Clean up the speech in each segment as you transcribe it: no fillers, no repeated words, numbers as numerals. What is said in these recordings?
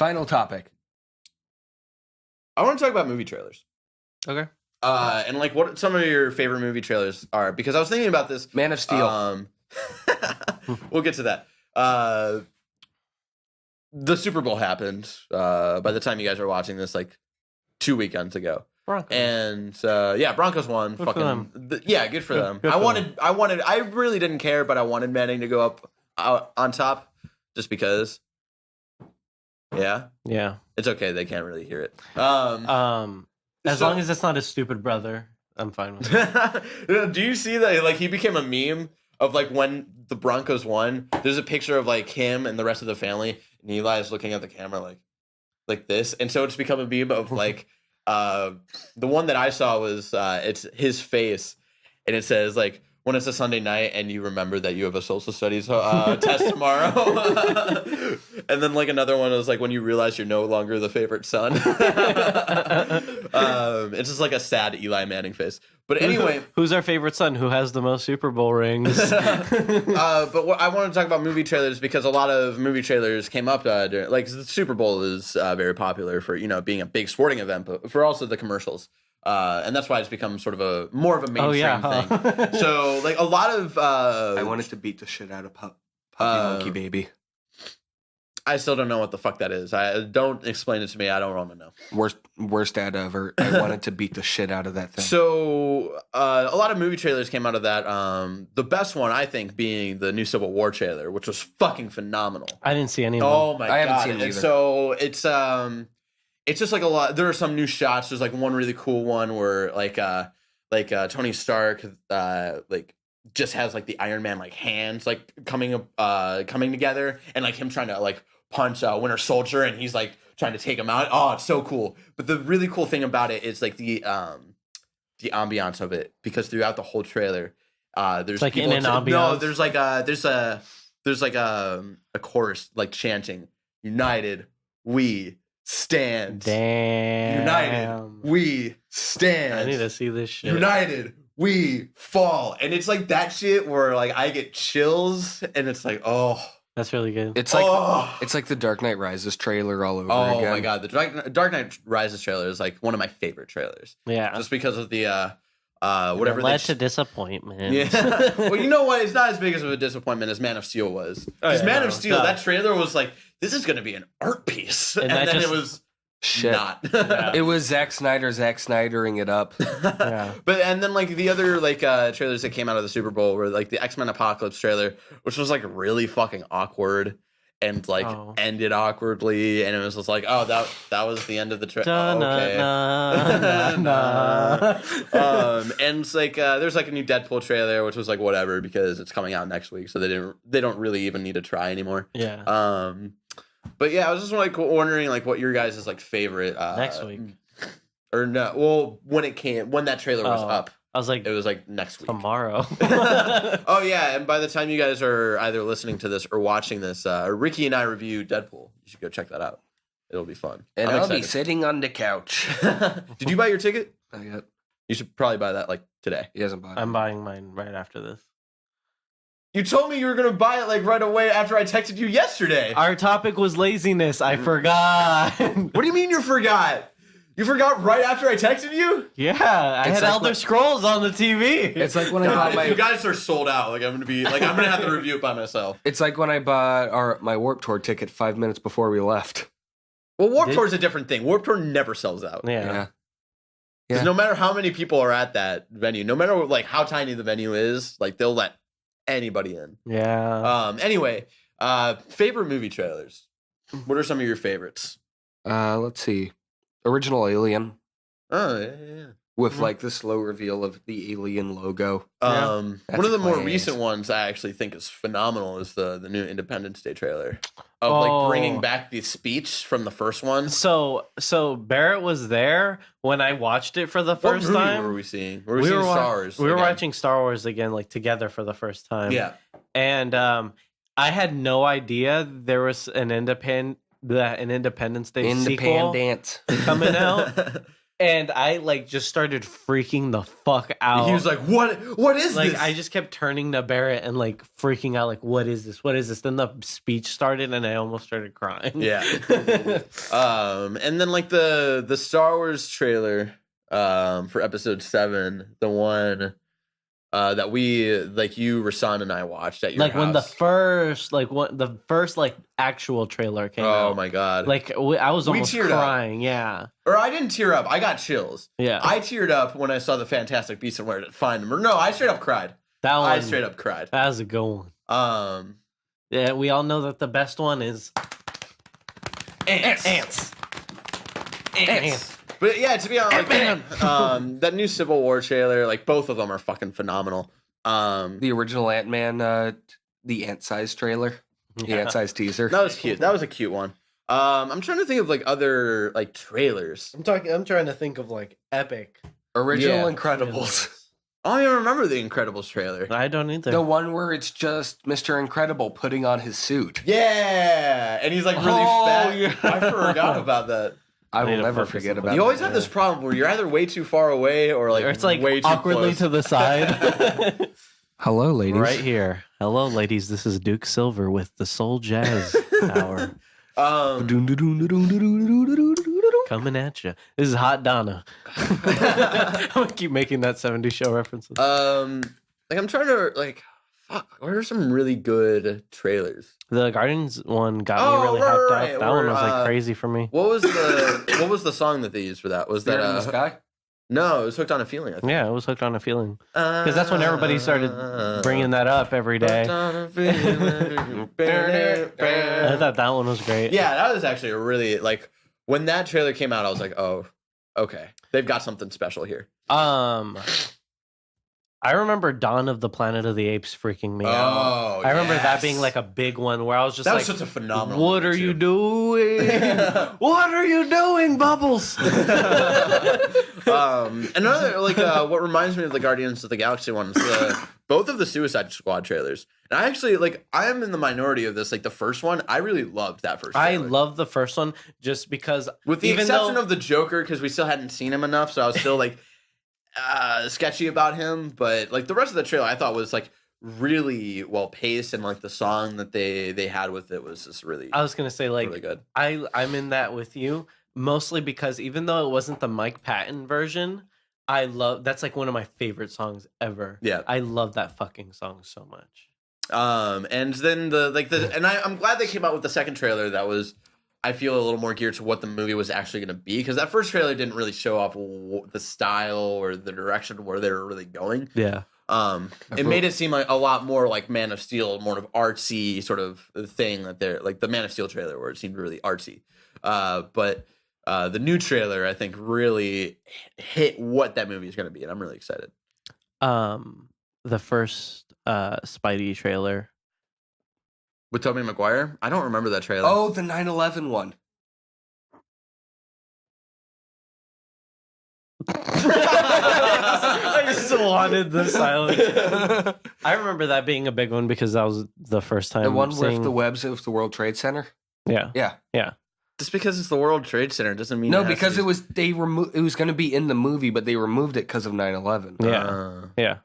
Final topic. I want to talk about movie trailers. Okay. And like what some of your favorite movie trailers are, because I was thinking about this. Man of Steel. We'll get to that. The Super Bowl happened by the time you guys are watching this, like 2 weekends ago. Broncos. And Broncos won. Good for them. Good for them. I really didn't care, but I wanted Manning to go up on top just because. Yeah. It's okay. They can't really hear it. As long as it's not his stupid brother, I'm fine with it. Do you see that? Like, he became a meme of like when the Broncos won. There's a picture of like him and the rest of the family, and Eli's looking at the camera like this, and so it's become a meme of like the one that I saw was it's his face, and it says like, when it's a Sunday night and you remember that you have a social studies test tomorrow. And then like another one was like when you realize you're no longer the favorite son. It's just like a sad Eli Manning face. But anyway. Who's our favorite son? Who has the most Super Bowl rings? But what I want to talk about movie trailers because a lot of movie trailers came up during, like the Super Bowl is very popular for, being a big sporting event, but for also the commercials. And that's why it's become sort of more of a mainstream thing. So, like, a lot of... I wanted to beat the shit out of Puppy Monkey Baby. I still don't know what the fuck that is. Don't explain it to me. I don't want to know. Worst ad ever. I wanted to beat the shit out of that thing. So, a lot of movie trailers came out of that. The best one, I think, being the new Civil War trailer, which was fucking phenomenal. I didn't see any of them. Oh, my God. I haven't seen it either. So, it's just like a lot. There are some new shots. There's like one really cool one where like Tony Stark just has like the Iron Man like hands like coming together, and like him trying to like punch Winter Soldier, and he's like trying to take him out. Oh, it's so cool. But the really cool thing about it is like the ambiance of it, because throughout the whole trailer, there's like people in an ambiance. No, there's a chorus like chanting, "United we stand. Damn. United we stand. I need to see this shit. United we fall." And it's like that shit where like I get chills, and it's like, oh, that's really good. It's like the Dark Knight Rises trailer all over again. Oh my God, the Dark Knight Rises trailer is like one of my favorite trailers. Yeah, just because of the whatever led to disappointment. Yeah. Well, you know what? It's not as big of a disappointment as Man of Steel was. Because Man of Steel, that trailer was like, this is going to be an art piece, and then it was shit. Not. Yeah. It was Zack Snydering it up. Yeah. And then like the other like trailers that came out of the Super Bowl were like the X-Men Apocalypse trailer, which was like really fucking awkward and like ended awkwardly, and it was just like, oh, that was the end of the trailer. Okay. And it's like there's like a new Deadpool trailer, which was like whatever because it's coming out next week, so they don't really even need to try anymore. Yeah. But yeah, I was just like wondering like what your guys' like favorite next week or no? Well, when that trailer was up, I was like, it was like next week, tomorrow. Oh yeah, and by the time you guys are either listening to this or watching this, Ricky and I reviewed Deadpool. You should go check that out. It'll be fun. And I'll be sitting on the couch. Did you buy your ticket? Not yet. You should probably buy that like today. He hasn't bought it. I'm buying mine right after this. You told me you were gonna buy it like right away after I texted you yesterday. Our topic was laziness. I forgot. What do you mean you forgot? You forgot right after I texted you? Yeah, I had Elder Scrolls on the TV. It's like when I bought my... You guys are sold out. Like I'm gonna have to review it by myself. It's like when I bought my Warped Tour ticket 5 minutes before we left. Well, Warped Tour is a different thing. Warped Tour never sells out. Yeah. Because no matter how many people are at that venue, no matter like how tiny the venue is, like they'll let anybody in. Yeah. Anyway, favorite movie trailers. What are some of your favorites? Let's see. Original Alien. Oh, yeah. With like the slow reveal of the Alien logo. One of the more recent ones I actually think is phenomenal is the new Independence Day trailer of like bringing back the speech from the first one. So Barrett was there when I watched it for the first time. What movie were we seeing? We were seeing Star Wars. We were watching Star Wars again, like together for the first time. Yeah, and I had no idea there was an Independence Day sequel coming out. And I like just started freaking the fuck out. He was like, "What? What is like this?" I just kept turning to Barrett and like freaking out, like, what is this? What is this? Then the speech started and I almost started crying. Yeah. And then like the Star Wars trailer for episode 7, the one that we like you, Rasan, and I watched at your like house. when the first like actual trailer came out. Oh my god. Like I was We almost teared up. crying. Yeah. Or I didn't tear up. I got chills. Yeah. I teared up when I saw the Fantastic Beasts and Where to Find Them. Or no, I straight up cried. That one. I straight up cried. That was a good one. Yeah, we all know that the best one is ants. But yeah, to be honest, like, that new Civil War trailer, like both of them are fucking phenomenal. The original Ant-Man, the ant-sized trailer, the ant-sized teaser. That was cute. That was a cute one. I'm trying to think of like other like trailers. I'm trying to think of like epic. Original Incredibles. I don't even remember the Incredibles trailer. I don't either. The one where it's just Mr. Incredible putting on his suit. Yeah, and he's like really fat. yeah. I forgot about that. I need will to never focus forget on about that. You always that. have this problem where you're either way too far away or Or it's like way too awkwardly close. to the side. Hello, ladies. Right here. Hello, ladies. This is Duke Silver with the Soul Jazz Hour. Coming at you. This is Hot Donna. I'm gonna keep making that 70s show references. Like I'm trying to like, fuck. What are some really good trailers? The Guardians one got Oh, me really right, hyped right, up. That one was where, like crazy for me. What was the song that they used for that? Was that Spirit in the Sky? No, it was Hooked on a Feeling. I think. Yeah, it was Hooked on a Feeling. Because that's when everybody started bringing that up every day. Hooked on a Feeling. I thought that one was great. Yeah, that was actually a really like when that trailer came out. I was like, oh, okay, they've got something special here. I remember Dawn of the Planet of the Apes freaking me out. I remember that being like a big one where I was just that like, was such a phenomenal. what are you doing? What are you doing, Bubbles? Another like what reminds me of the Guardians of the Galaxy ones, both of the Suicide Squad trailers. And I actually like I am in the minority of this. Like the first one, I really loved that first. I trailer. love the first one just because, with the exception of the Joker, because we still hadn't seen him enough, so I was still like sketchy about him. But like the rest of the trailer, I thought was like really well paced, and like the song that they had with it was just really. I was gonna say like really good. I'm in that with you mostly because even though it wasn't the Mike Patton version, I love that's like one of my favorite songs ever. Yeah, I love that fucking song so much. And then I'm glad they came out with the second trailer that was, I feel, a little more geared to what the movie was actually going to be, because that first trailer didn't really show off the style or the direction where they were really going. Yeah. It made it seem like a lot more like Man of Steel, more of artsy sort of thing that they're like the Man of Steel trailer where it seemed really artsy. But the new trailer, I think, really hit what that movie is going to be, and I'm really excited. The first Spidey trailer with Tobey Maguire, I don't remember that trailer. Oh, the 9/11 one. I just wanted the silence. I remember that being a big one because that was the first time. The one seeing... with the webs of the World Trade Center. Yeah. Yeah. Just because it's the World Trade Center doesn't mean no, because it was it was going to be in the movie, but they removed it because of 9/11. Yeah.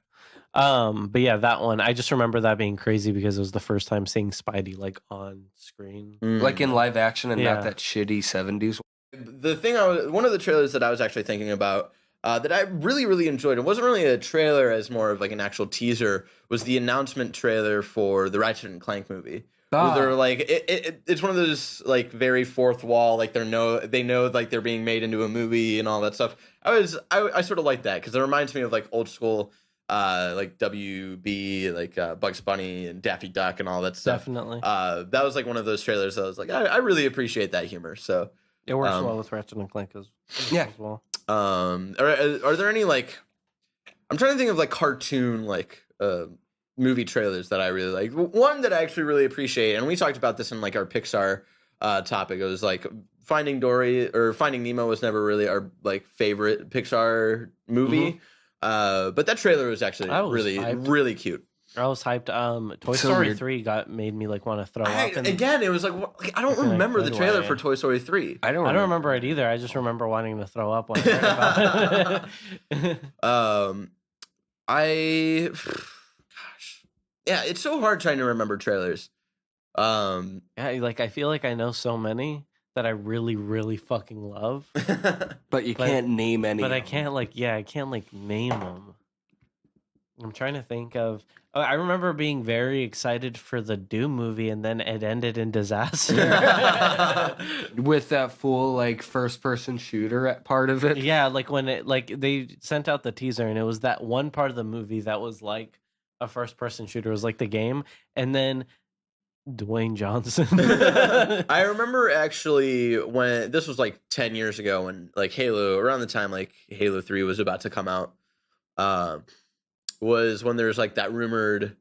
But yeah, that one I just remember that being crazy because it was the first time seeing Spidey like on screen, like in live action, and not that shitty 70s. The thing one of the trailers that I was actually thinking about that I really, really enjoyed, it wasn't really a trailer as more of like an actual teaser, was the announcement trailer for the Ratchet and Clank movie. Where they're like, it's one of those like very fourth wall, like they know like they're being made into a movie and all that stuff. I sort of like that because it reminds me of like old school, like WB, like Bugs Bunny and Daffy Duck and all that stuff. Definitely. That was like one of those trailers that I was like, I really appreciate that humor. So it works well with Ratchet and Clank as well. Are there any like, I'm trying to think of like cartoon like movie trailers that I really like. One that I actually really appreciate, and we talked about this in like our Pixar topic. It was like Finding Dory or Finding Nemo was never really our like favorite Pixar movie, but that trailer was actually really hyped. Really cute. I was hyped. Toy So Story weird. 3 made me like want to throw up. And Again, it was like, I don't in a remember the good trailer way. for Toy Story 3. I don't I don't remember it either. I just remember wanting to throw up when I heard about it. Gosh, yeah, it's so hard trying to remember trailers. Yeah, like I feel like I know so many that I really, really fucking love, But you can't name any. but I of them. can't I can't like name them. I'm trying to think of. I remember being very excited for the Doom movie, and then it ended in disaster. With that full like first person shooter at part of it. Yeah, like when it like they sent out the teaser, and it was that one part of the movie that was like a first person shooter. It was like the game, and then Dwayne Johnson. I remember actually when this was like 10 years ago when like Halo, around the time like Halo 3 was about to come out, was when there was like that rumored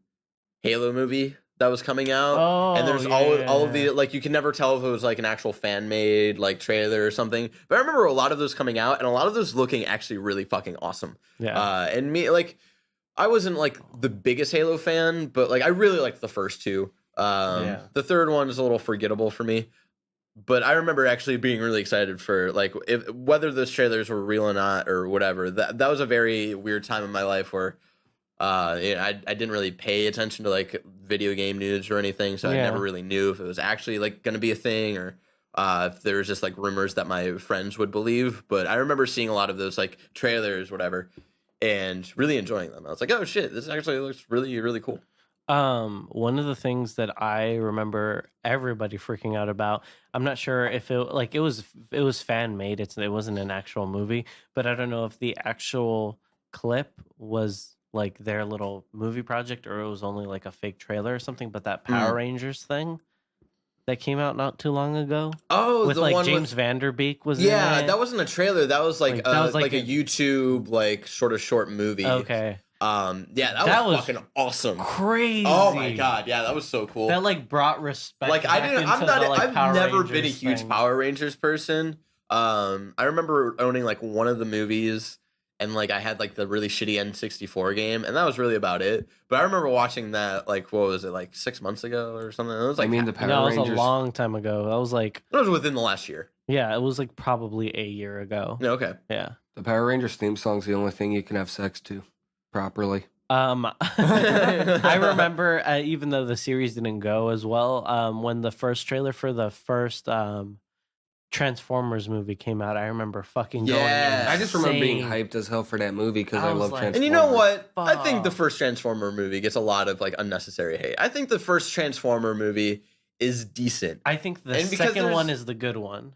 Halo movie that was coming out. Oh, and there's yeah, all of the, like, you can never tell if it was like an actual fan made like trailer or something. But I remember a lot of those coming out and a lot of those looking actually really fucking awesome. Yeah. And me, like, I wasn't like the biggest Halo fan, but like I really liked the first two. The third one is a little forgettable for me, but I remember actually being really excited for like whether those trailers were real or not or whatever. That was a very weird time in my life where I didn't really pay attention to like video game news or anything, so I never really knew if it was actually like going to be a thing or if there was just like rumors that my friends would believe. But I remember seeing a lot of those like trailers, whatever, and really enjoying them. I was like, oh shit, this actually looks really, really cool. One of the things that I remember everybody freaking out about, I'm not sure if it was fan made. It wasn't an actual movie, but I don't know if the actual clip was like their little movie project or it was only like a fake trailer or something. But that Power Rangers thing that came out not too long ago. Oh, with the like one James Vanderbeek was in yeah, it. that wasn't a trailer. That was like That was like a YouTube like sort of short movie. Okay. Yeah, that was fucking awesome. Crazy. Oh my god, yeah, that was so cool. That like brought respect. Like I've never been a huge Power Rangers person. I remember owning like one of the movies and like I had like the really shitty N64 game and that was really about it. But I remember watching that like what was it, like 6 months ago or something? It was like the Power no, Rangers. it was a long time ago. That was like it was within the last year. Yeah, it was like probably a year ago. Okay. Yeah. The Power Rangers theme song's the only thing you can have sex to properly. I remember even though the series didn't go as well, when the first trailer for the first Transformers movie came out, I remember fucking going insane. I just remember being hyped as hell for that movie because I love Transformers. And you know what? I think the first Transformer movie gets a lot of like unnecessary hate. I think the first Transformer movie is decent. I think the second one is the good one.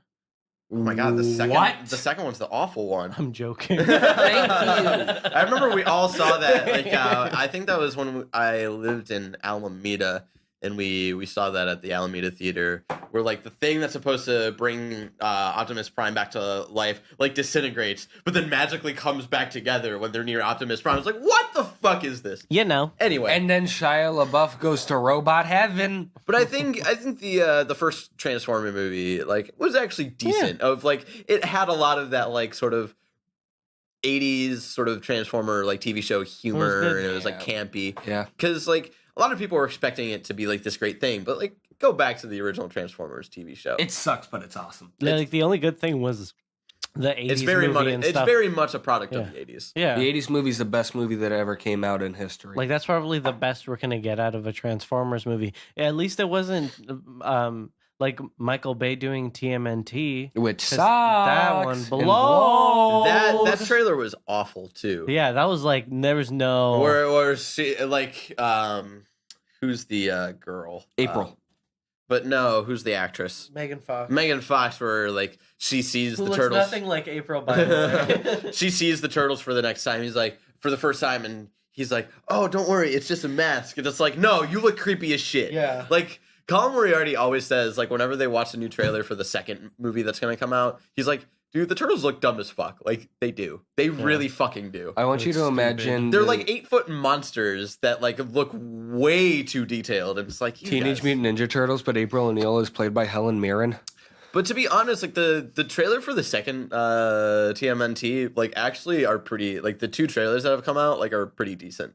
Oh my god, the second one's the awful one. I'm joking. Thank you. I remember we all saw that. Like, I think that was when I lived in Alameda, and we saw that at the Alameda Theater, where like the thing that's supposed to bring Optimus Prime back to life like disintegrates, but then magically comes back together when they're near Optimus Prime. It's like, what the fuck is this? You know. Anyway, and then Shia LaBeouf goes to robot heaven. But I think the first Transformer movie like was actually decent. Of like it had a lot of that like sort of 80s sort of Transformer like TV show humor, and it was like campy. Yeah, because like a lot of people were expecting it to be like this great thing, but like go back to the original Transformers TV show. It sucks, but it's awesome. Like the only good thing was the 80s it's very movie much and stuff. very much a product of the 80s. Yeah, the 80s movie is the best movie that ever came out in history. Like that's probably the best we're gonna get out of a Transformers movie. At least it wasn't like Michael Bay doing TMNT, which sucks. That one blows. That trailer was awful too. Yeah, that was like there was no. Or she like who's the girl? April. But no, who's the actress? Megan Fox. Megan Fox, where like she sees Who the looks turtles. nothing like April, by the way. She sees the turtles for the next time. He's like, for the first time, and he's like, "Oh, don't worry, it's just a mask." And it's like, "No, you look creepy as shit." Yeah. Like Colin Moriarty always says, like whenever they watch a new trailer for the second movie that's gonna come out, he's like, "Dude, the turtles look dumb as fuck. Like they do. They really fucking do." I want you to imagine they're like 8-foot monsters that like look way too detailed. And it's like Teenage Mutant Ninja Turtles, but April O'Neil is played by Helen Mirren. But to be honest, like the trailer for the second TMNT, like actually are pretty. Like the two trailers that have come out, like are pretty decent.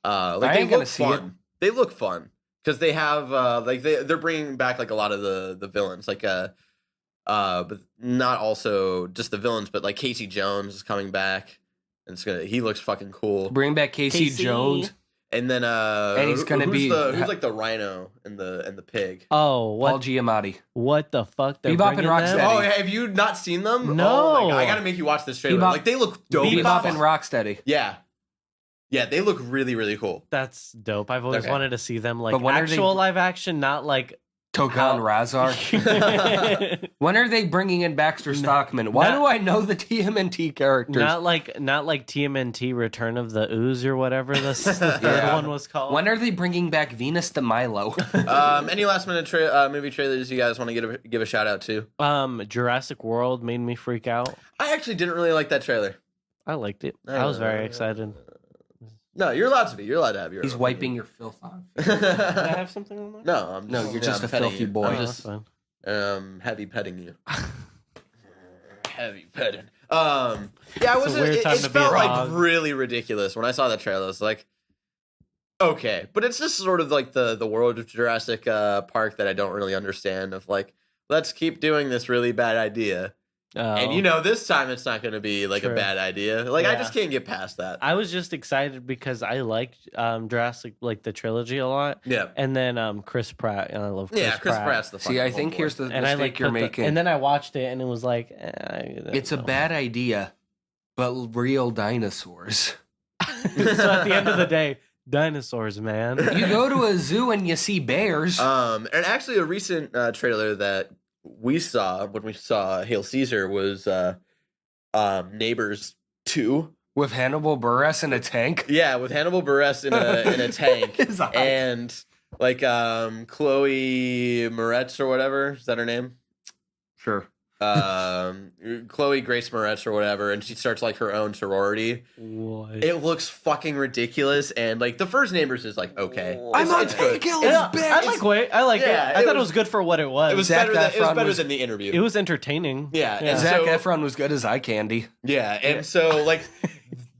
I they ain't gonna look see it. fun. They look fun because they have like they're bringing back like a lot of the villains, like but not also just the villains, but like Casey Jones is coming back, and he looks fucking cool. Bring back Casey Jones. And then And he's gonna who's be- who's like the rhino and the pig. Oh, Paul what? Giamatti. What the fuck? They're Bebop and bringing them? Rocksteady. Oh, have you not seen them? No. Oh my God, I gotta make you watch this trailer. Bebop- Like they look dope. Bebop and Rocksteady. Yeah, they look really really cool. That's dope. I've always Okay. wanted to see them like But when are they- actual live action, not like Tokan Razar. When are they bringing in Baxter Stockman? Why do I know the TMNT characters? not like TMNT Return of the Ooze or whatever the third Yeah. one was called. When are they bringing back Venus de Milo? Any last minute movie trailers you guys want to give a shout out to? Jurassic World made me freak out. I actually didn't really like that trailer. I liked it. I was very excited. No, you're allowed to be. You're allowed to have your. He's own wiping your filth on. Can I have something on that? No, No, you're just I'm a petting filthy you. boy. I'm Oh, just that's fine. heavy petting you. Heavy petting. Yeah, I a wasn't. weird It time to be felt a like hog. really ridiculous when I saw that trailer. I was like, okay, but it's just sort of like the world of Jurassic Park that I don't really understand. Of like, let's keep doing this really bad idea. And this time it's not going to be like a True. bad idea. Like I Yeah. just can't get past that. I was just excited because I liked Jurassic, like the trilogy, a lot. Yeah, And then Chris Pratt, and I love Chris Chris Pratt. Pratt's the. See, I think here's the And I mistake like you're put the- making. and then I watched it, and it was like, I don't It's a know. bad idea, but real dinosaurs. So at the end of the day, dinosaurs, man. You go to a zoo and you see bears. And actually, a recent trailer that we saw when we saw Hail Caesar was Neighbors 2. With Hannibal Buress in a tank. Yeah, with Hannibal Buress in a tank, His eye. and like Chloe Moretz or whatever, is that her name? Sure. Chloe Grace Moretz or whatever, and she starts like her own sorority. What? It looks fucking ridiculous, and like the first Neighbors is like okay. I'm on It's good. painkillers, It's- bitch. I like Yeah, it. I it thought it was- was good for what it was. It was Zac better. It was Efron better was- than the interview. It was entertaining. Yeah, and Zac so- Efron was good as eye candy. Yeah, and so like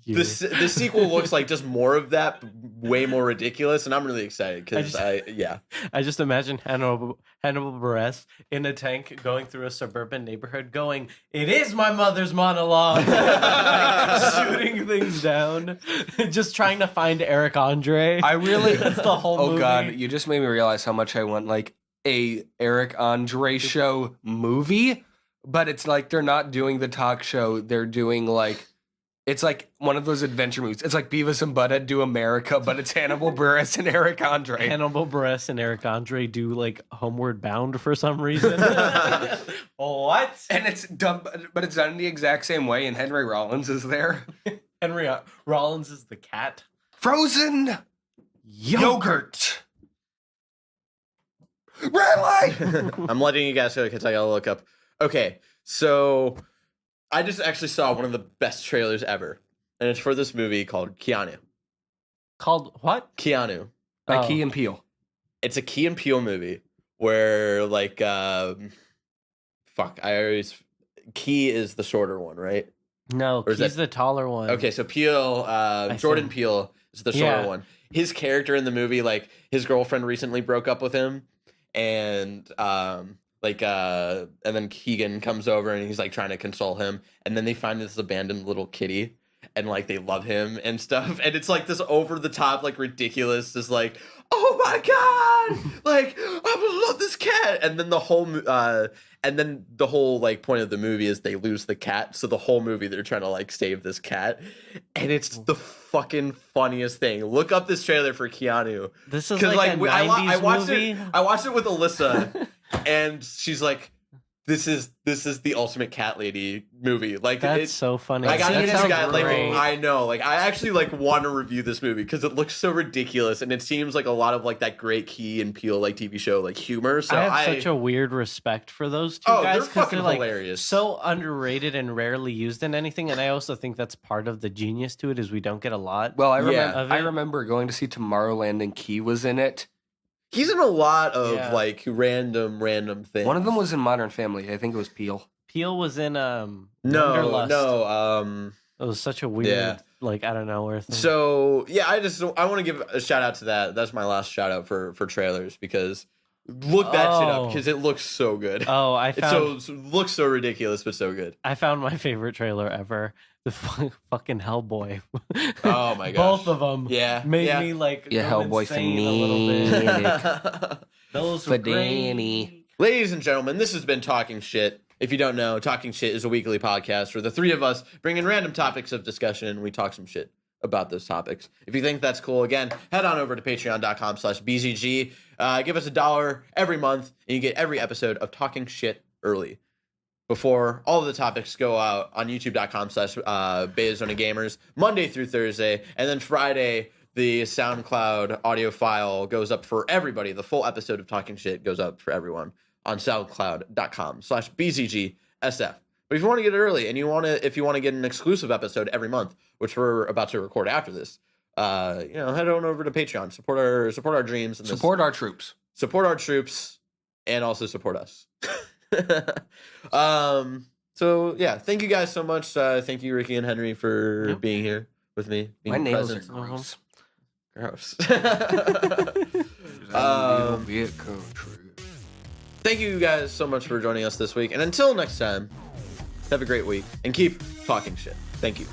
the sequel looks like just more of that, way more ridiculous, and I'm really excited because I just imagine Hannibal Buress in a tank going through a suburban neighborhood going, "It is my mother's monologue." Shooting things down. Just trying to find Eric Andre. I really. That's the whole Oh movie. God, you just made me realize how much I want like a Eric Andre show movie, but it's like they're not doing the talk show. They're doing like. It's like one of those adventure movies. It's like Beavis and Butthead do America, but it's Hannibal Buress and Eric Andre. Hannibal Buress and Eric Andre do like Homeward Bound for some reason. What? And it's dumb, but it's done in the exact same way, and Henry Rollins is there. Henry Rollins is the cat. Frozen yogurt. Red light! I'm letting you guys go because I gotta look up. Okay, so I just actually saw one of the best trailers ever, and it's for this movie called Keanu. Called what? Keanu. By Oh. Key and Peele. It's a Key and Peele movie where like Key is the shorter one, right? No, Or is he's that- the taller one. Okay, so Peele, Jordan think. Peele is the shorter Yeah. one. His character in the movie, like his girlfriend recently broke up with him, and and then Keegan comes over and he's like trying to console him, and then they find this abandoned little kitty, and like they love him and stuff, and it's like this over the top, like ridiculous, this like, oh my god, like I love this cat, and then the whole like point of the movie is they lose the cat, so the whole movie they're trying to like save this cat, and it's the fucking funniest thing. Look up this trailer for Keanu. This is like a 90s I watched movie. I watched it with Alyssa, and she's like, "This is the ultimate cat lady movie." Like That's so funny. I got That this sounds guy. Like great. I know. Like I actually like want to review this movie because it looks so ridiculous, and it seems like a lot of like that great Key and Peele like TV show like humor. So I have such a weird respect for those two Oh, guys they're because fucking they're like hilarious. so underrated and rarely used in anything. And I also think that's part of the genius to it is we don't get a lot. Well, I Yeah. remember. Of it. I remember going to see Tomorrowland and Key was in it. He's in a lot of Yeah. like random things. One of them was in Modern Family. I think it was Peele. Peel was in no, Wanderlust. no. It was such a weird, like, out of nowhere thing. So yeah, I want to give a shout out to that. That's my last shout out for trailers, because look that shit up, because it looks so good. Oh, it looks so ridiculous, but so good. I found my favorite trailer ever. The fucking Hellboy. Oh my gosh. Both of them. Yeah. Made me like Hellboy fanatic. Those were great. Ladies and gentlemen, this has been Talking Shit. If you don't know, Talking Shit is a weekly podcast where the three of us bring in random topics of discussion and we talk some shit about those topics. If you think that's cool, again, head on over to patreon.com/BZG. Give us $1 every month, and you get every episode of Talking Shit early, before all of the topics go out on youtube.com/Betazona Gamers Monday through Thursday. And then Friday, the SoundCloud audio file goes up for everybody. The full episode of Talking Shit goes up for everyone on soundcloud.com/BZGSF. But if you want to get it early, and if you want to get an exclusive episode every month, which we're about to record after this, head on over to Patreon. Support our dreams. And support our troops. Support our troops, and also support us. So yeah, thank you guys so much. Thank you, Ricky and Henry, for being here with me. My nails are gross. Gross. Thank you guys so much for joining us this week, and until next time, have a great week and keep talking shit. Thank you.